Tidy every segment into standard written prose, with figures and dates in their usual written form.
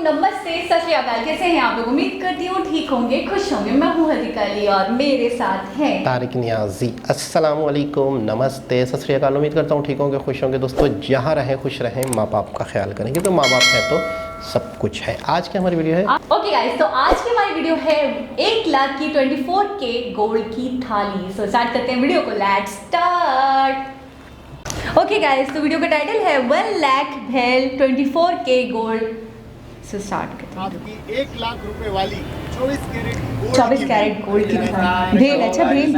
नमस्ते, सत श्री अकाल। कैसे हैं आप लोग? उम्मीद करती हूँ ठीक होंगे, खुश होंगे। मैं हूँ हरिका अली और मेरे साथ है तारिक नियाजी। अस्सलाम वालेकुम, नमस्ते, सत श्री अकाल। उम्मीद करता हूँ ठीक होंगे, खुश होंगे। दोस्तों, जहाँ रहें खुश रहें, माँ बाप का ख्याल करेंगे तो माँ बाप है तो सब कुछ है। आज की हमारी वीडियो है ओके गाइस, तो आज की हमारी वीडियो है 1 लाख की 24K गोल्ड की थाली। सो स्टार्ट करते हैं वीडियो को। Let's start. ओके गाइस, तो वीडियो का टाइटल है 1 लाख भेल 24K गोल्ड। सो स्टार्ट करते हैं। आपकी 1 लाख रुपए वाली 24 कैरेट गोल्ड की भेल। अच्छा, भेल।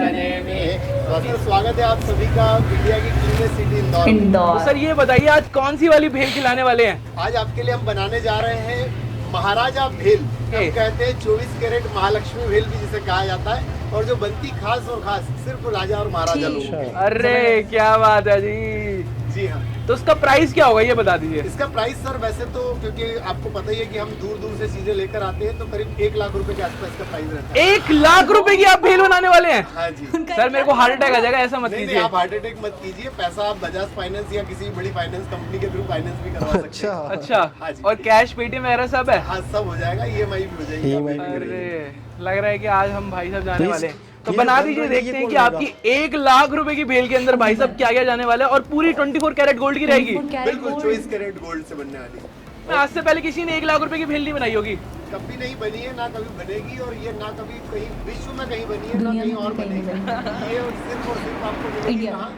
स्वागत है आप सभी का इंडिया की क्लीनेस्ट सिटी इंदौर। तो सर ये बताइए, आज कौन सी वाली भेल खिलाने वाले हैं? आज आपके लिए हम बनाने जा रहे हैं महाराजा भेल। हम कहते हैं 24 कैरेट महालक्ष्मी भेल भी जिसे कहा जाता है, और जो बनती खास और खास सिर्फ राजा और महाराजा लोग। अरे क्या बात है जी। जी हाँ। तो उसका प्राइस क्या होगा ये बता दीजिए। इसका प्राइस सर वैसे तो, क्योंकि आपको पता ही है कि हम दूर दूर से चीजें लेकर आते हैं, तो करीब 1 लाख रुपए के आसपास का प्राइस रहता है। 1 लाख रुपए की आप भेल बनाने वाले हैं? हाँ जी। सर मेरे को हार्ट अटैक आ जाएगा, ऐसा मत नहीं, कीजिए। आप हार्ट अटैक मत कीजिए। पैसा आप बजाज फाइनेंस या किसी बड़ी फाइनेंस कंपनी के थ्रू फाइनेंस भी करवा सकते हैं। अच्छा। हाँ जी। और कैश पेटीएम वगैरह सब है? हाँ, सब हो जाएगा। EMI भी हो जाएगी। EMI भी। अरे लग रहा है कि आज हम भाई साहब जाने Please, वाले हैं। तो ये बना बन दीजिए, रहा है, देखते ये हैं कि कौन आपकी 1 लाख रुपए की भेल के अंदर भाई साहब क्या क्या जाने वाला है, और पूरी 24 कैरेट गोल्ड की रहेगी। बिल्कुल 24 कैरेट गोल्ड से बनने वाली। आज से पहले किसी ने 1 लाख रुपए की भेल नहीं बनाई होगी। कभी नहीं बनी है, ना कभी बनेगी, और ये ना कभी कहीं विश्व में कहीं बनी है, ना कहीं और बनेगी। ये सिर्फ और सिर्फ आपको मिलेगी इंडिया। कहाँ?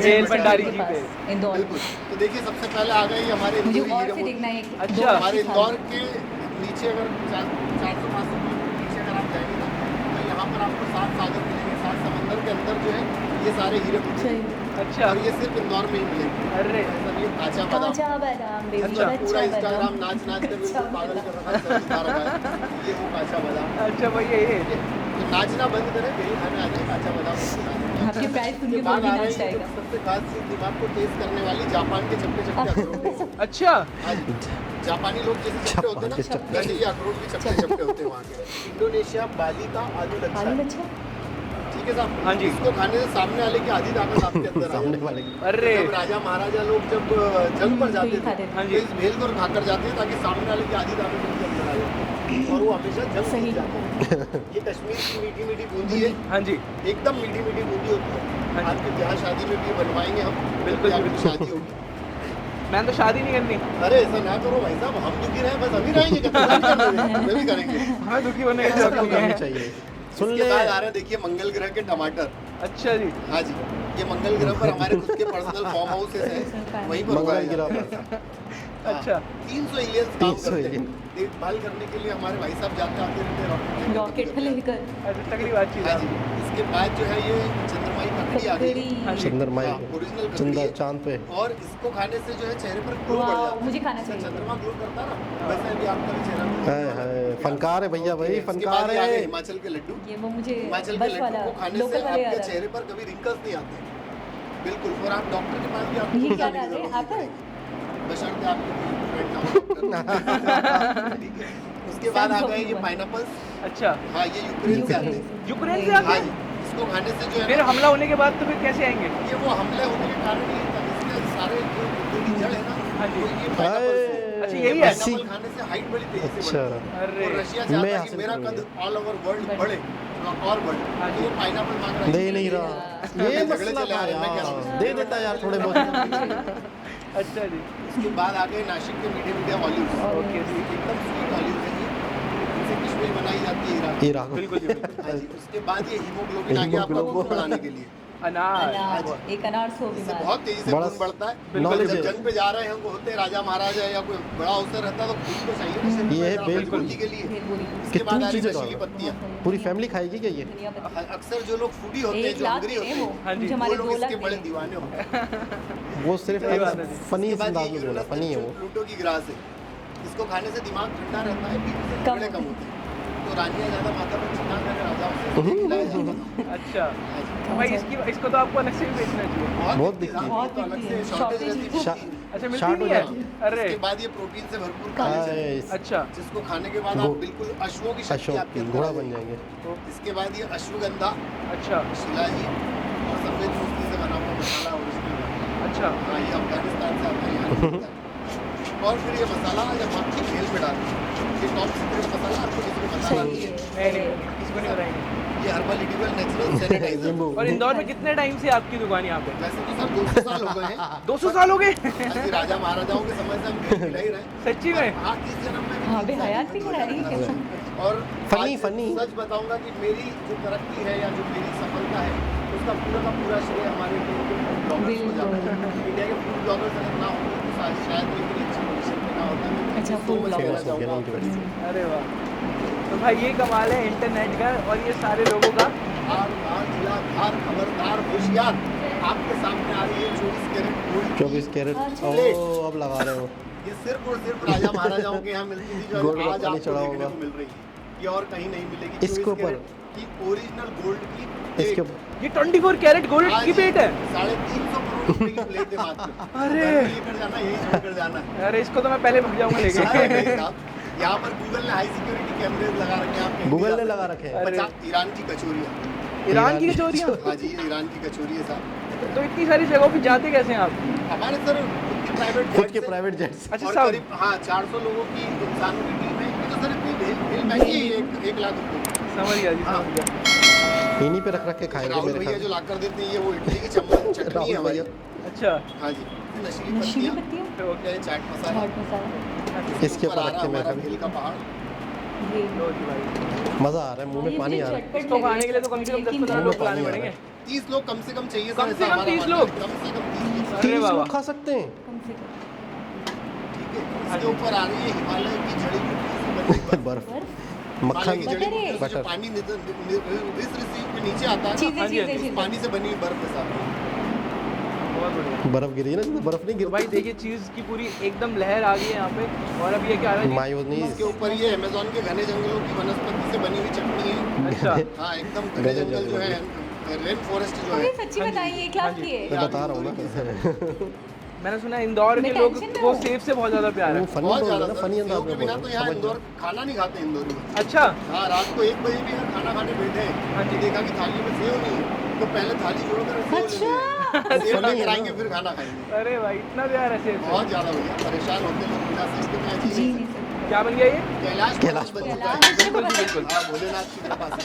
भेल भंडारी जी पे। इंदौर। बिल्कुल। तो देखिए, सबसे पहले आ गई हमारे मुझे इंदौरी और हीरे से मोती। देखना है। अच्छा। हमारे इंदौर के नीचे अगर 400-500 किलोमीटर नीचे अगर आप जाएंगे ना, तो यहाँ पर आपको 7 सागर मिलेंगे। 7 समंदर के अंदर जो है ये सारे हीरे मोती हैं। अच्छा। और ये सिर्फ इंदौर में ही मिलेंगे। अरे ये काचा बादाम। काचा बादाम बेबी, अच्छा। पूरा कच्चा इंस्टाग्राम बादाम। नाच नाच कर बिल्कुल पागल कर रखा है, समझा रखा है। ये वो काचा बादाम। अच्छा भैया, ये तो नाचना बंद करें, भेल खाने आ जाए, काचा बादाम। आपके प्राइस सुन के के कोई बाद भी आ रही नाच है जाएगा। सबसे खास चीज, दिमाग को तेज करने वाली जापान के चपटे चपटे अखरोट। अच्छा। हाँ जी। जापानी लोग जैसे चपटे होते हैं ना, वैसे ये अखरोट भी चपटे चपटे होते हैं वहाँ के। इंडोनेशिया बाली का आलू लच्छा। आलू लच्छा। ठीक है साहब। हाँ जी। इसको खाने से सामने वाले की आधी ताकत आपके अंदर आ सामने जाती है। वाले की। अरे जब राजा महाराजा लोग जब जंग पर जाते थे, हाँ तो जी। इस भेल को खाकर जाते हैं ताकि सामने वाले की आधी ताकत उनके अंदर आ जाए, और वो हमेशा जंग सही। जीत जाते हैं। ये कश्मीर की मीठी मीठी बूंदी है। हाँ जी। एकदम मीठी मीठी बूंदी होती है। हाँ जी। आपके ब्याह शादी में भी बनवाएंगे हम। बिल्कुल, आपकी बिल्कुल। शादी होगी। मैंने तो शादी नहीं करनी। अरे ऐसा ना करो भाई साहब, हम दुखी रहे बस, अभी रहेंगे क्या? मैं भी करेंगे। हमें दुखी होने की सबको जरूरत नहीं करनी है। चाहिए। सुन इसके ले। बाद आ रहे हैं, देखिए, मंगल ग्रह के टमाटर। अच्छा जी। हाँ जी। ये मंगल ग्रह पर हमारे खुद के पर्सनल फार्म हाउसेस हैं, वहीं पर मंगल उगाए गिरा जाते हैं। पर। अच्छा। 300 एलियंस काम 300 करते हैं। एलियन। देखभाल करने के लिए हमारे भाई साहब जाते आते रहते हैं रॉकेट में लेकर। अच्छा, तगड़ी बातचीत हाँ है। जी। इसके बाद जो है ये चंद्रमाई ककड़ी आ गई। हाँ जी। चंद्रमाई ओरिजिनल ककड़ी चंद्र है। चांद पे। और इसको खाने से जो है चेहरे पर ग्लो बढ़ वाह, जाता है। मुझे खाना जैसे चाहिए। चंद्रमा ग्लो करता है ना, वैसे भी आपका भी चेहरा glow हाय करता है। हाय, फनकार है भैया भाई, इसके बाद फनकार ये आ गए है। हिमाचल के लड्डू। ये वो मुझे हिमाचल के बस वाला लड्डू को खाने से लोकल वाले आपके याद आ चेहरे पर कभी रिंकल्स नहीं आते। बिल्कुल। और आप डॉक्टर के पास भी आपको ये क्या जाने की डाल रहे हैं? जरूरत नहीं एप्पल? पड़ेगी। बशर्ते आपके कोई फ्रेंड ना हो। ठीक है। उसके बाद आ गए ये पाइनएप्पल्स। अच्छा। हाँ, ये यूक्रेन से आते हैं। यूक्रेन से हाँ आते जी। हैं? इसको खाने से जो है फिर ना, हमला होने के बाद तो फिर कैसे आएंगे? ये वो हमले होने के कारण ये था, इसके सारे जो की जड़ है ना, हाँ जी। वो ये pineapples है। अच्छा, ये यही है? pineapple खाने से हाइट बड़ी तेजी से अच्छा। बढ़ती है। अरे। और रशिया मैं चाहता है कि हासिल मेरा करूंगा। कद ऑल ओवर वर्ल्ड बढ़े और बढ़े, हाँ तो जी। वो पाइनएप्पल मांग रहा है। दे नहीं रहा। ये झगड़े मसला चले आ था रहे हैं, मैं कह रहा यार। हूँ। दे देता यार थोड़े बहुत। अच्छा जी। उसके बाद आ गए नासिक के मीठे मीठे ऑलिव्स। ओके जी। एकदम स्वीट ऑलिव्स है ये। इनसे किशमिश बनाई जाती है ईरान। ये राघव। बिल्कुल जी, बिल्कुल। हाँ जी। उसके बाद ये हीमोग्लोबिन आ गया आपका हीमोग्लोबिन। खून बढ़ाने के लिए। अनार। अनार। एक अनार सो इससे बीमार। बहुत तेजी से बड़ा खून बढ़ता है। बिल्कुल, जब बिल्कुल। जंग पे जा रहे हैं, हम होते राजा महाराजा या कोई बड़ा अवसर रहता है, तो खून तो चाहिए ना शरीर ये में, जरा बिल्कुल। मजबूती के लिए। भेलपुरी। इसके बाद कितनी आ रही चीजें नशीली डालो। पत्तियां। पूरी फैमिली खाएगी क्या ये? धनिया पत्ती। अक्सर जो लोग फूडी होते हैं, 1 जो लाख हंगरी के होते वो हैं, हाँ जी। मुझे वो हमारे लोग 2 इसके लाख बड़े के। दीवाने होते हैं। वो सिर्फ सही बात है जी। फनी इसके बाद अंदाज ये में बोला, यूरेनस फनी है वो। प्लूटो की ग्रास है। इसको खाने से दिमाग ठंडा रहता है, बीपी से कम झगड़े कम होते हैं। तो रानियां ज्यादा माता पर चिंता करे, राजाओं से खिलाया जाता था। अच्छा। हाँ जी। तो भाई इसको तो आपको अलग से भी बेचना चाहिए। बहुत दिखती है। दिखती है। हाँ, तो अलग से शॉर्टेज रहती है। शा- अच्छा, मिलती शार्ट हो नहीं है? जाती अरे। इसके बाद ये प्रोटीन से भरपूर खाने चाहिए, हाय, अच्छा। जिसको खाने के बाद आप घो- बिल्कुल अश्वों की शक्ति अशोक आपके की अंदर घोड़ा आ बन जाएगी। जाएंगे। इसके बाद ये अश्वगंधा, अच्छा। शिलाजी और सफेद मूंगफली से बना हुआ मसाला ओरिजिनल है। अच्छा। हाँ, ये अफगानिस्तान से आता है, यहाँ से आता है। और फिर ये मसाला जब आपकी भेल में डालते हैं, ये टॉप सीक्रेट मसाला आपको किसी को पता नहीं है। नहीं किसको नहीं बताएंगे। ये हर्बल इडिबल नेचुरल सैनिटाइजर। और इंदौर में कितने टाइम से आपकी दुकान यहाँ पे? वैसे तो सर 200 साल हो गए हैं। 200 साल हो गए? ऐसे राजा महाराजाओं के समय से हम भेल खिला ही रहे हैं। सच्ची में? हाँ, इस जन्म में भी हाँ बे, हयात भी खड़ा है। और फनी, आज फनी। सच बताऊंगा कि मेरी जो तरक्की है या जो मेरी सफलता है उसका पूरा का पूरा श्रेय हमारे ब्लॉगर्स को जाता है। इंडिया के फूड ब्लॉगर्स अगर ना होते तो शायद मैं इतनी अच्छी पोजीशन पे ना होता। मैं अच्छा, so food much blogger। कहना चाहूँगा उनकी वजह से। अरे वाह, तो भाई ये कमाल है इंटरनेट का और ये सारे लोगों का। धार जिला धार खबरदार होशियार आपके सामने आ रही है 24 कैरेट गोल्ड। 24 कैरेट। अच्छा। ओ अब लगा रहे हो। ये सिर्फ और सिर्फ राजा महाराजाओं के यहाँ मिलती थी, जो गोल्ड का आज पानी आपको चढ़ा देखने होगा। को मिल रही है। ये और कहीं नहीं मिलेगी। इसके 24 ऊपर? कैरेट की ओरिजिनल गोल्ड की इसके प्लेट। ये 24 कैरेट गोल्ड आज की प्लेट है? 350 करोड़ रुपए की प्लेट है मात्र। अरे। घर में लेकर जाना, यही छोड़कर जाना। अरे इसको तो मैं पहले भाग जाऊंगा अरे लेके। नहीं साहब, यहाँ पर गूगल ने हाई सिक्योरिटी कैमरे लगा रखे हैं। आप कहीं गूगल भी ने जा लगा सकते रखे हैं। हैं। पचास ईरान की कचौरियाँ। ईरान की कचौरियाँ? हाँ जी, ये ईरान की कचौरी है साहब। तो इतनी सारी जगहों पे जाते कैसे हैं आप? हमारे सर प्राइवेट खुद के प्राइवेट जेट्स। अच्छा और साहब, करीब हाँ 400 लोगों की इंसानों की टीम है। ये तो सर इतनी भेल महंगी है, 1 लाख रुपए। समझ गया जी, हाँ। समझ गया। इन्हीं पे रख के खाएंगे राहुल मेरे भैया ख्याल जो से। ला कर देते हैं, ये वो इडली की चम्मच चटनी है राहुल हमारी। भैया। अच्छा, हाँ जी, नशीली नशीली पत्तियाँ, पत्तियाँ, ये चाट मसाला, चाट मसाला, इसके ऊपर आ रख रहा के मेरे हमारा ख्याल भेल का पहाड़। ये लो जी भाई। मज़ा आ रहा है, मुंह में पानी आ रहा है। इसको खाने के लिए तो कम से कम 10-15 लोग बुलाने पड़ेंगे। 30 लोग कम से कम चाहिए कम सर, से ऐसा कम हमारा 30 मानना लोग? है। कम से कम 30 अरे 30 वाह, लोग वाह। खा सकते हैं। कम से कम ठीक है। इसके ऊपर आ रही है हिमालय की जड़ी बूटी से बनी बर्फ। बर्फ, बर्फ, हिमालय मक्खन, की जड़ी बूटी से जो बटर। पानी रिस के नीचे आता है चीजें ना, हाँ जी, हाँ जी। चीजें उस चीजें पानी से बनी हुई बर्फ के साथ। बहुत बढ़िया। बर्फ गिरी है ना, जिसमें बर्फ नहीं तो गिरती। भाई देखिए चीज़ की पूरी एकदम लहर आ गई है यहाँ पे। और अब ये क्या आ रहा है जी? मायोनीज। इसके ऊपर ये अमेज़न के घने जंगलों की वनस्पति से बनी हुई चटनी है। अच्छा, हाँ, एकदम घने जंगल जो है, रेन फॉरेस्ट जो है। अरे सच्ची बताइए, एक लाख की है। मैं बता रहा हूँ ना। मैंने सुना है इंदौर के मैं लोग टेंशन में को हूँ। सेब से बहुत ज़्यादा प्यार है। वो फनी बहुत बोल रहा ज़्यादा है ना, सर, फनी सेब अंदाज के में बिना बोल तो रहा यहाँ है, इंदौर समझ खाना नहीं खाते इंदौरी में। अच्छा, हाँ, रात को 1 बजे भी अगर खाना खाने बैठे हाँ जी। देखा कि थाली में सेव नहीं है, तो पहले थाली जोड़कर सेव ले अच्छा। लेंगे। सेव फनी है खाएंगे ना। फिर खाना खाएंगे। अरे भाई इतना प्यार है सेब से। बहुत ज़्यादा भैया, परेशान होते हैं लोग बिना सेब के। मैं जी जी नहीं जी सकता। सर। क्या बन गया ये? कैलाश कैलाश पर्वत पर्वत। बनता है। बिल्कुल जी, बिल्कुल। हाँ, भोलेनाथ की कृपा से।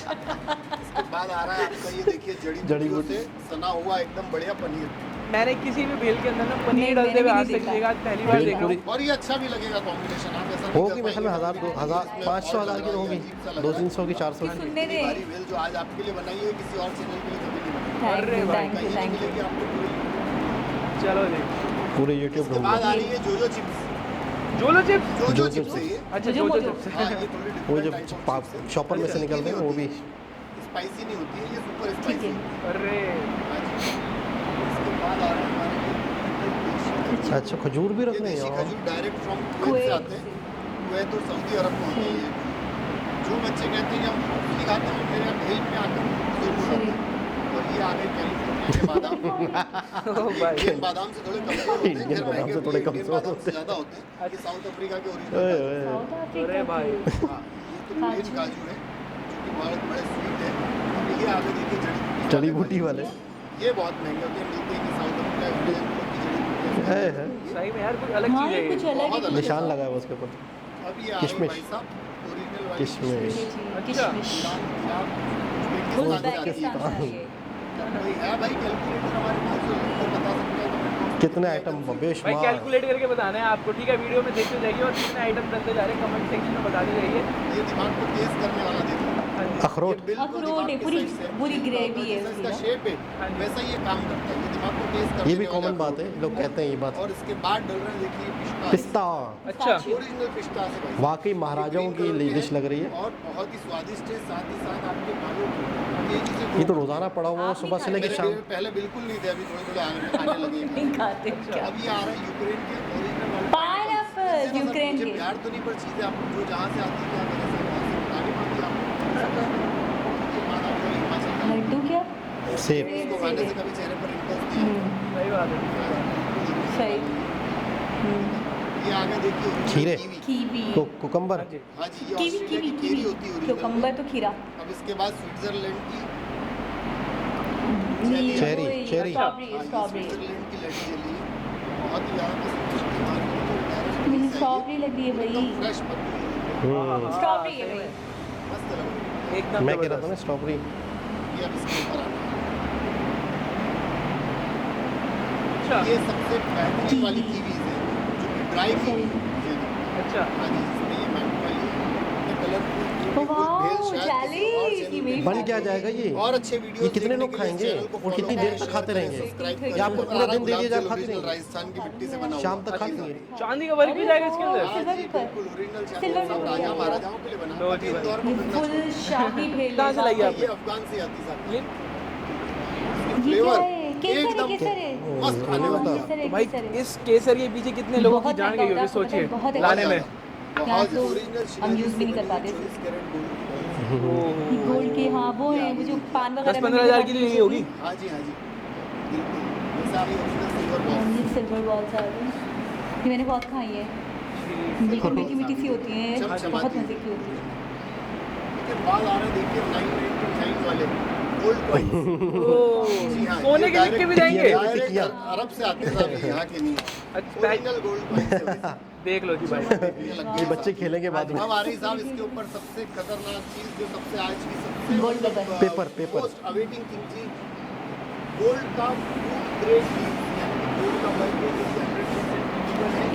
इसके बाद आ रहा है आपका ये देखिए जड़ी जड़ी बूटी। बूटी से सना हुआ एकदम बढ़िया पनीर। मैंने किसी भी भेल के अंदर ना नहीं, पनीर डालते मैंने हुए भी आज नहीं तक देखा। देखा, आज पहली बार भेल देख रहा हूँ। पूरी- और ये अच्छा भी लगेगा कॉम्बिनेशन। आप ऐसा नहीं होगी कर मेरे ख्याल में पाएंगे 1000 कि 2000 इसमें 500 और 1000 की तो लग रहा है, होगी, अजीब सा लग रहा है। 200 की 400 की। सुनने दे। हमारी भेल जो आज आपके लिए बनाई है किसी और चैनल के लिए कभी नहीं बनाई। अरे थैंक यू भाई, थैंक यू कहीं नहीं थैंक यू। मिलेगी आपको पूरी। चलो देख। पूरे यूट्यूब इसके बाद ढूंढ आ रही है जोजो चिप्स। जोलो चिप्स। जोजो जोजो चिप्स है ये। अच्छा, जो जोजो मोजो। चिप्स। हाँ, ये थोड़ी वो different जो type of chips है। शॉपर में से तीखी निकलते हैं नहीं वो भी। होती, स्पाइसी नहीं होती है, ये सुपर ठीक स्पाइसी है। है। अरे हाँ जी। इसके बाद आ रहा है हमारे लिए अच्छा, खजूर भी रख ये रहे हैं देसी यहाँ। खजूर डायरेक्ट फ्रॉम कुवैत कुवैत से आते हैं। कुवैत और सऊदी अरब में होते हैं ये। जो बच्चे कहते हैं कि हम फ्रूट नहीं खाते, वो मेरे यहाँ भेल में आकर जरूर खाते हैं। और ये आ गए कैलिफोर्निया के बादाम। ओ भाई। इंडियन बादाम से थोड़े कमजोर होते हैं, इंडियन खैर बादाम महंगे से भी थोड़े हैं, इंडियन कमजोर बादाम होते से हैं। ज़्यादा होते हैं। ये साउथ अफ्रीका के ओए, ओरिजिनल ओए। साउथ अफ्रीका अरे भाई। की। हाँ, ये तो प्लेन काजू है जो कि बहुत बड़े स्वीट है। अब ये आगे देखिए जड़ी बूटी वाले। ये बहुत महंगे होते हैं, मिलते हैं कि साउथ अफ्रीका इंडियन लोग की जड़ी बूटी है, है। सही में यार कुछ अलग हाँ, चीज़ है ये ये। कुछ अलग बहुत ही। अलग निशान लगा है उसके ऊपर। अब ये आ रहे किशमिश। भाई साहब ओरिजिनल वाली किशमिश। ये जी, अच्छा। किशमिश। ईरान, इराक, उज़्बेकिस्तान से आई है। कोई है भाई कैलकुलेटर हमारे पास जो हमको बता सकता है कमेंट बॉक्स में। कितने आइटम भाई बेशुमार। कैलकुलेट करके बताना है आपको, ठीक है? वीडियो में देखते जाइए और कितने आइटम करते जा रहे हैं कमेंट सेक्शन में बताते जाइए। ये दिमाग को तेज करने वाला देखो। हाँ जी। अखरोट। ये बिल्कुल अखरोट दिमाग है, के पूरी- साइज से- पूरी ग्रेवी है जैसा इसका उसकी, शेप हाँ है जी। वैसा ये काम करता है। ये दिमाग को तेज करने ये भी वाला कॉमन बात अखरोट है, लोग कहते हैं ये बात। और इसके बाद डल रहा है देखिए पिस्ता। पिस्ता अच्छा, ओरिजिनल पिस्ता से भाई। वाकई महाराजाओं की डिश लग रही है। और बहुत ही स्वादिष्ट है, साथ ही साथ आपके बालों को तेजी से ये तो रोजाना पड़ा हुआ है, आप सुबह से नहीं लेकर खाते? शाम। पहले बिल्कुल नहीं थे, अभी थोड़े थोड़े आने लगे हैं। नहीं खाते क्या? अब ये आ रहा है यूक्रेन के ओरिजिनल Pineapple, यूक्रेन मुझे के। प्यार तो नहीं, पर चीज़ें आपको जो जहाँ से आती है क्या वजह से वहाँ से बतानी पड़ती है आपको। उसके बाद आपको हिमाचल का लड्डू क्या? सेब। इसको खाने से कभी चेहरे पर रिंकल्स नहीं हम्म, सही बात है। सही। हम्म, ये आगे देखिए original खीरे। कीवी। कीवी। कुकम्बर। हाँ जी। हाँ जी, ये कीवी ऑस्ट्रेलिया कीवी की कीवी होती है कीवी। original। क्यूकम्बर तो खीरा। अब इसके बाद स्विट्जरलैंड की नहीं, चेरी, वो ये चेरी। स्ट्रॉबेरी हाँ, ये स्ट्रॉबेरी। स्विट्जरलैंड की लड़ी चली है। बहुत ही ज़्यादा पसंद है। मैंने स्ट्रॉबेरी लग रही है भाई, फ्रेश पत्ती स्ट्रॉबेरी है भाई। मस्त लग रही है। एकदम मैं कह रहा था ना स्ट्रॉबेरी। ये अब इसके ऊपर आता अच्छा है। ये सबसे बेहतरीन वाली कीवीज है जो कि ड्राई कीवी है। अच्छा हाँ जी, इसमें ये मैंगो वाली ये कलरफुल वाओ चैलेंज बन क्या जाएगा ये? और अच्छे वीडियो ये कितने लोग खाएंगे और कितनी देर तक खाते रहेंगे? ये आपको पूरा दिन दे दिया जाए खाते रहेंगे? राजस्थान की मिट्टी से बना शाम तक खाती है। चांदी का वर्क भी जाएगा इसके अंदर। Silver paper. बिल्कुल ओरिजिनल सिल्वर सब पेपर राजा किया हुआ। महाराजाओं के लिए बना लो है। जी भाई। इंदौर में बनना फुल चाहिए। शाही भेल कहाँ से लाई आप? ये अफगान से आती है ये ये क्या फ्लेवर है? केसर है, केसर है। मस्त खाने हाँ, वाला केसर है, तो भाई केसर है। इस केसर के पीछे कितने लोगों की बहुत जान महंगा गई होगी होता है, सोचिए बहुत लाने में। यहाँ तो हम यूज भी नहीं कर पाते गोल्ड के। हाँ वो है वो जो पान वगैरह 10-15 हज़ार की तो यही होगी। हाँ जी हाँ जी बिल्कुल जैसे अभी ओरिजिनल सिल्वर बॉक्स ये सिल्वर बॉल्स आ रही हैं। ये मैंने बहुत खाई है, बिल्कुल मीठी मीठी सी होती है, चमचमाती। बहुत मजे की होती है। के बाद आ रहे देखिए 999 वाले गोल्ड कॉइन जी हाँ सोने के सिक्के भी जाएंगे। डायरेक्ट अरब से आते हैं साहब, यहाँ के नहीं अच्छा ओरिजिनल गोल्ड कॉइन देख लो जी भाई। ये बच्चे खेलेंगे बाद में। अब आ रही साहब इसके ऊपर सबसे खतरनाक चीज जो सबसे आज की सबसे gold paper. Paper. Most awaiting thing जी गोल्ड का फूड ग्रेड यानी कि गोल्ड का वर्क है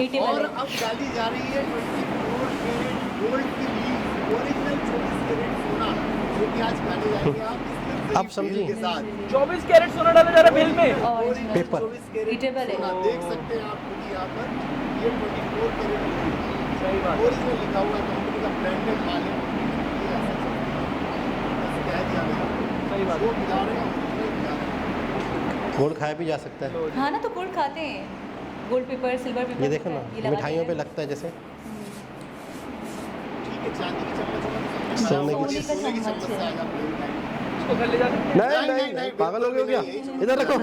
80 और वाले। अब डाली जा रही है 24 कैरेट गोल्ड की लीफ ओरिजिनल 24 कैरेट सोना जो कि आज खाने जाएंगे आप इस आप समझिए। के साथ 24 कैरेट सोना डाला जा रहा है बिल में। और ओरिजिनल पेपर। 24 कैरेट Eatable है। सोना देख सकते हैं आप खुद यहाँ पर ये 24 कैरेट सही बात। ओरिजिनल लिखा हुआ है कंपनी का ब्रांडेड माल है ये ऐसा चलता है। बस कह दिया गया सही बात। जो मिला रहे हैं ओरिजिनल मिला रहे हैं गोल्ड खाया भी जा सकता है। हाँ ना, तो गोल्ड खाते हैं, गोल्ड पेपर सिल्वर पेपर। ये देखो ये ना लगाते मिठाइयों पे हैं। लगता है जैसे। ठीक है चांदी की चम्मच होगा तो सोने की सोने सोने की का चम्मच चम्मच से है। आएगा प्लेन टाइम इसको घर ले जा सकते हैं। नहीं पागल हो गए हो क्या? इधर रखो।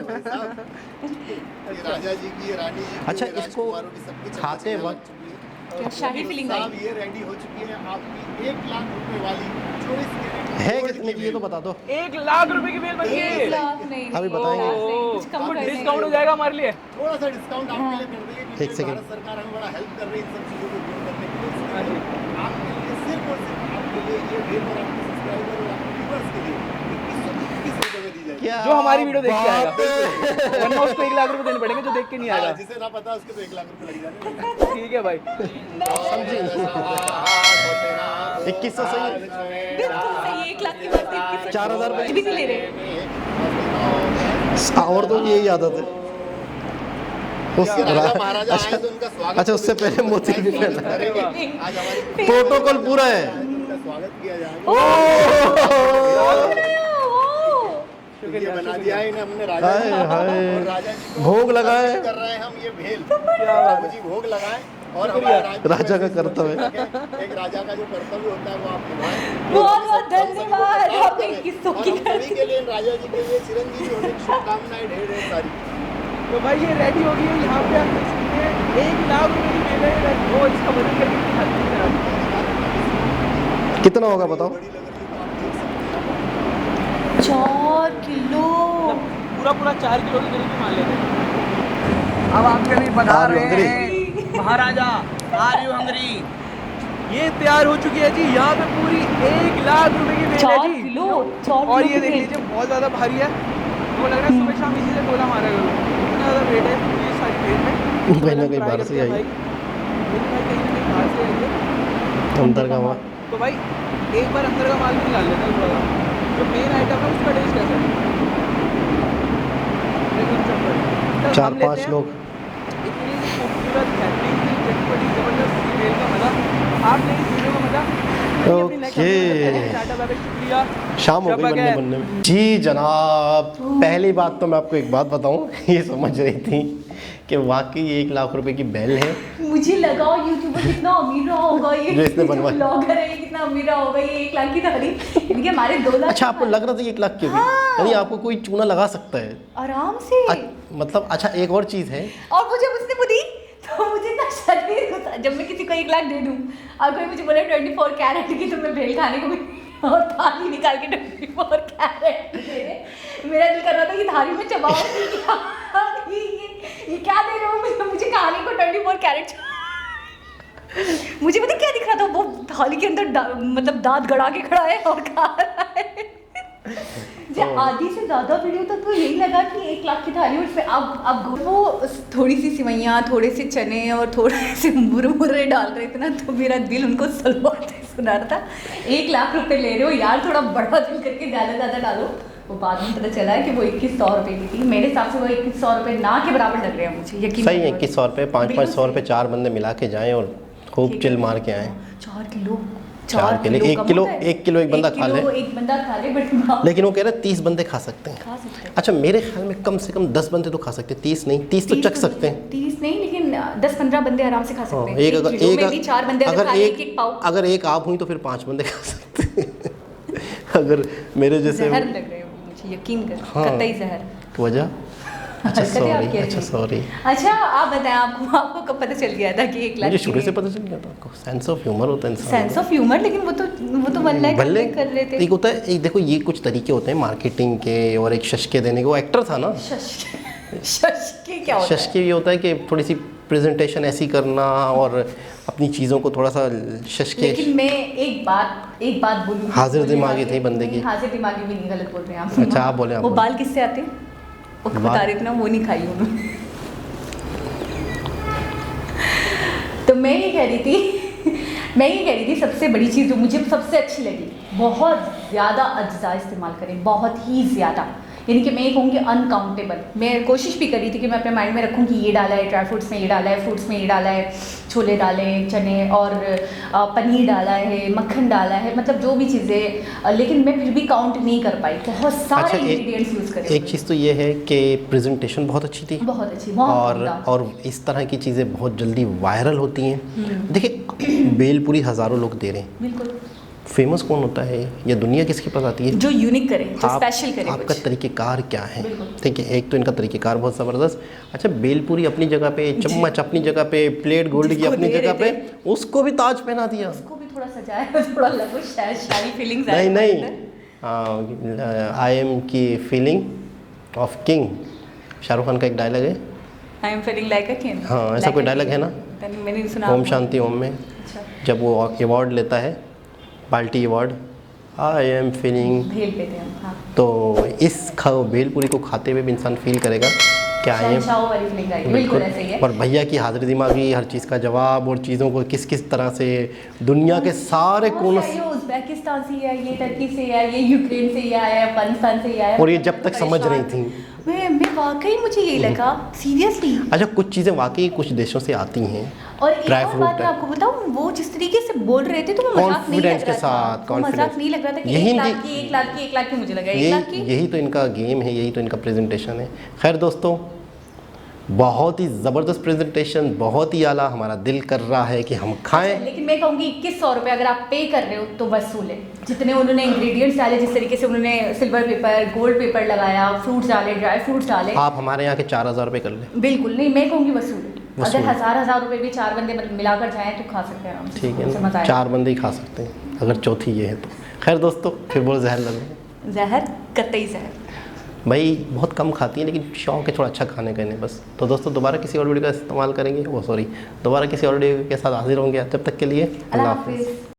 ये राजा जी की ये रानी जी की अच्छा, ये इसको राजकुमारों की सबकी चम्मच खाते यहाँ लग वक्त- चुकी है। क्या शाही फीलिंग साहब आई। ये रेडी हो चुकी है आपकी 1 लाख रुपए वाली 24 कैरेट है गोल्ड कितने की ये तो बता दो। 1 लाख रुपए की बिल बन 1 गई। लाख नहीं, अभी नहीं, बताएंगे। 1 लाख नहीं, कुछ कम कर डिस्काउंट हो देंगे। जाएगा हमारे लिए। थोड़ा सा डिस्काउंट आपके लिए कर देंगे एक क्योंकि सेकंड। भारत सरकार हमें बड़ा हेल्प कर रही है इन सब चीज़ों को दूर करने के लिए हाँ जी। आपके लिए सिर्फ और सिर्फ आपके लिए ये ढेर और आपके सब्सक्राइबर और आपके व्यूअर्स के लिए 2121 रुपए में दी जाएगी क्या जो हमारी वीडियो देख के आएगा। बात है। वरना उसको 1 लाख रुपए देने पड़ेंगे जो देख के नहीं हाँ, आएगा। जिसे ना पता उसके तो 1 लाख रुपए लग जाने ठीक है भाई। 2100 सही है। बिल्कुल सही, 1 लाख की बात है, 21 4000 ये भी नहीं ले रहे। और तो यही आदत है। उस राजा महाराजा आए तो उनका स्वागत अच्छा, उससे पहले मोती भी पहना। करेंगे। आज हमारी प्रोटोकॉल पूरा है। उनका स्वागत किया जाएगा ये बना दिया है इन्हें हमने राजा हाय, जी को। हाय। और राजा जी को भोग लगाए। कर रहे हैं हम ये भेल प्रभु जी भोग लगाए और हमारे राजा का कर्तव्य। एक राजा का जो कर्तव्य होता है वो आप निभाएं। बहुत बहुत धन्यवाद आपने 2100 और की हम सभी के लिए राजा जी के लिए चिरंजीवी होने की शुभकामनाएं ढेर ढेर सारी। तो भाई ये रेडी हो गई है। यहाँ पे आप देख सकते हैं 1 लाख रुपए की बिल है। वो इसका वजन करके दिखाती है। कितना होगा बताओ। बड़ी लग रही है तो आप देख सकते हैं 4 किलो। पूरा 4 किलो की जलेबी मान लेते हैं। अब आपके लिए बना Are you रहे hungry? हैं महाराजा आर यू हंगरी। ये तैयार हो चुकी है जी। यहाँ पे पूरी 1 लाख रुपए की बेल है 4 जी। किलो, 4 किलो और ये की देख बेल। लीजिए बहुत ज़्यादा भारी है। तो लग रहा है सुबह शाम इसी से गोला मारा करो। इतना ज़्यादा वेट है ये सारी बेल में। कहीं ना कहीं बाहर से आई है। कहीं ना कहीं बाहर से आई है। अंदर का माल। तो भाई एक बार अंदर का माल भी निकाल लेते हैं थोड़ा सा। जो मेन आइटम है उसका टेस्ट कैसा है? एकदम चटपटी। तो हम लेते 4-5 हैं लोग। इतनी खूबसूरत बेहतरीन सी चटपटी जबरदस्त सी बेल का मजा। आप नहीं इस वीडियो का मजा ओके। टाटा बाय बाय, शुक्रिया। शाम हो गई शब्बा बनने खैर। बनने में। जी जनाब, पहली बात तो मैं आपको एक बात बताऊं। ये समझ रही थी कि वाकई 1 लाख रुपए की बैल है। मुझे लगा यूट्यूबर कितना अमीर रहा होगा ये, जो इसने जो बनवाई। ब्लॉगर है ये कितना अमीर रहा होगा ये 1 लाख की थाली। इनके हमारे 2 लाख। अच्छा, आपको लग रहा था ये 1 लाख की होगी? हाँ। यानी आपको कोई चूना लगा सकता है। आराम से। मतलब अच्छा, एक और चीज़ है। और मुझे उसने दी तो मुझे इतना शरीर होता जब मैं किसी को 1 लाख दे दूं और कोई मुझे बोले 24 कैरेट की तो मैं भेल खाने को भी और थाली निकाल के 24 कैरेट दे दे। मेरा दिल कर रहा था कि थाली में चबाओ ये क्या दे रहे हो मुझे खाने को 24 कैरेट। मुझे पता क्या दिख रहा था, वो थाली के अंदर मतलब दांत गड़ा के खड़ा है और खा रहा है। जब आधी से ज़्यादा वीडियो तक तो यही लगा कि 1 लाख की थाली, और उसमें अब वो थोड़ी सी सिवैयाँ, थोड़े से चने और थोड़े से मुरमुरे डाल रहे थे ना, तो मेरा दिल उनको सलवाते सुना रहा था 1 लाख रुपए ले रहे हो यार, थोड़ा बड़ा दिल करके ज़्यादा डालो। वो बाद में पता चला है कि वो 2100 रुपये की थी। मेरे हिसाब से वो 2100 रुपये ना के बराबर लग रहे हैं मुझे, यकीन सही है। 2100 रुपये, 500 रुपये 4 बंदे मिला के जाएँ और खूब चिल मार के आएँ। 4 किलो 4 किलो, 1 किलो एक बंदा खा ले। एक बंदा खा ले, बट लेकिन वो कह रहे हैं 30 बंदे खा सकते हैं। खा सकते हैं। अच्छा, मेरे ख्याल में कम से कम 10 बंदे तो खा सकते हैं, 30 नहीं, 30 तो चख सकते हैं। 30 नहीं, लेकिन 10-15 बंदे आराम से खा सकते हैं। एक अगर किलो में भी 4 बंदे अगर खा ले, एक पाव। अगर एक आप हुई तो फिर 5 बंदे खा सकते हैं। अगर मेरे जैसे जहर लग रहे हो मुझे, यकीन कर, हाँ। कतई जहर। वजह? अच्छा सॉरी, अच्छा सॉरी। अच्छा आप बताएं, आपको कब पता चल गया था कि 1 लाख? मुझे शुरू से पता चल गया था। आपको सेंस ऑफ ह्यूमर होता है इंसान। सेंस ऑफ ह्यूमर, लेकिन वो तो 1 लाख कर रहे थे। एक होता है, एक देखो ये कुछ तरीके होते हैं मार्केटिंग के और एक शशके देने के। वो एक्टर था ना, शशके क्या होता है? शशके ये होता है कि थोड़ी सी प्रेजेंटेशन ऐसी करना और अपनी चीज़ों को थोड़ा सा शशके। लेकिन मैं एक बात बोलूँ, हाजिर दिमागी थी बंदे की। हाजिर दिमागी भी नहीं, गलत बोल रहे हैं आप। अच्छा आप बोले। वो बाल किससे आते हैं? वो बता रहे थे ना, वो नहीं खाई उन्होंने। तो मैं ये कह रही थी सबसे बड़ी चीज़ जो मुझे सबसे अच्छी लगी, बहुत ज़्यादा अज्जा इस्तेमाल करें, बहुत ही ज़्यादा। यानी कि मैं ये कहूँगी अनकाउंटेबल। मैं कोशिश भी करी थी कि मैं अपने माइंड में रखूँ कि ये डाला है, ड्राई फ्रूट्स में ये डाला है, फ्रूट्स में ये डाला है, छोले डाले, चने और पनीर डाला है, मक्खन डाला है, मतलब जो भी चीज़ें, लेकिन मैं फिर भी काउंट नहीं कर पाई। बहुत सारे इंग्रेडिएंट्स यूज़ करे। एक चीज़ तो ये है कि प्रेजेंटेशन बहुत अच्छी थी, बहुत अच्छी, बहुत और इस तरह की चीज़ें बहुत जल्दी वायरल होती हैं। देखिए भेलपूरी हज़ारों लोग दे रहे हैं, बिल्कुल। फेमस कौन होता है या दुनिया किसके पास आती है? जो यूनिक करे, जो स्पेशल करे। आपका तरीक़ेकार क्या है? ठीक है, एक तो इनका तरीक़ेकार बहुत ज़बरदस्त। अच्छा, भेलपूरी अपनी जगह पे, चम्मच अपनी जगह पे, प्लेट गोल्ड की अपनी जगह पे, उसको भी ताज पहना दिया। उसको भी थोड़ा सजाया, थोड़ा लगो शायरी फीलिंग्स। नहीं, आई एम की feeling of king, Shahrukh Khan का एक डायलॉग है, I am feeling like a king. हाँ, ऐसा कोई डायलॉग है ना, मैंने नहीं सुना। ओम शांति ओम में जब वो अवार्ड लेता है, बाल्टी अवार्ड, आई एम फीलिंग भेल लेते हैं। हाँ। तो इस भेलपूरी को खाते हुए भी इंसान फील करेगा क्या है, बिल्कुल ऐसे ही है। और भैया की हाजिर दिमागी, हर चीज़ का जवाब और चीज़ों को किस किस तरह से दुनिया के सारे कोनों से, ये उज़्बेकिस्तान से आया, ये टर्की से आया, ये यूक्रेन से आया, अफगानिस्तान से आया, और ये जब तक समझ रही थी। मैं वाकई मुझे यही लगा, सीरियसली। अच्छा, कुछ चीज़ें वाकई कुछ देशों से आती हैं। और एक और बात मैं आपको बताऊं, वो जिस तरीके से बोल रहे थे तो वो मजाक नहीं लग रहा था। वो मजाक नहीं लग रहा था कि 1 लाख की मुझे लगा 1 लाख की। यही तो इनका गेम है, यही तो इनका प्रेजेंटेशन है। खैर दोस्तों, बहुत ही ज़बरदस्त प्रेजेंटेशन, बहुत ही आला, हमारा दिल कर रहा है कि हम खाएं। लेकिन मैं कहूँगी 2100 रुपये अगर आप पे कर रहे हो तो वसूल है। जितने उन्होंने इंग्रेडिएंट्स डाले, जिस तरीके से उन्होंने सिल्वर पेपर, गोल्ड पेपर लगाया, फ्रूट्स डाले, ड्राई फ्रूट्स डाले, आप हमारे यहाँ के 4000 रुपये कर लें। बिल्कुल नहीं, मैं कहूँगी वसूल है। अगर हज़ार रुपये भी 4 बंदे मिलाकर जाएँ तो खा सकते हैं आराम से। ठीक है ना, 4 बंदे ही खा सकते हैं अगर चौथी ये है तो। खैर दोस्तों, फिर बोल जहर लगे, जहर कतई जहर भाई बहुत कम खाती हैं, लेकिन शौक है थोड़ा अच्छा खाने का इन्हें बस। तो दोस्तों दोबारा किसी और वीडियो का इस्तेमाल करेंगे, दोबारा किसी और वीडियो के साथ हाजिर होंगे। तब तक के लिए अल्लाह हाफ़िज़।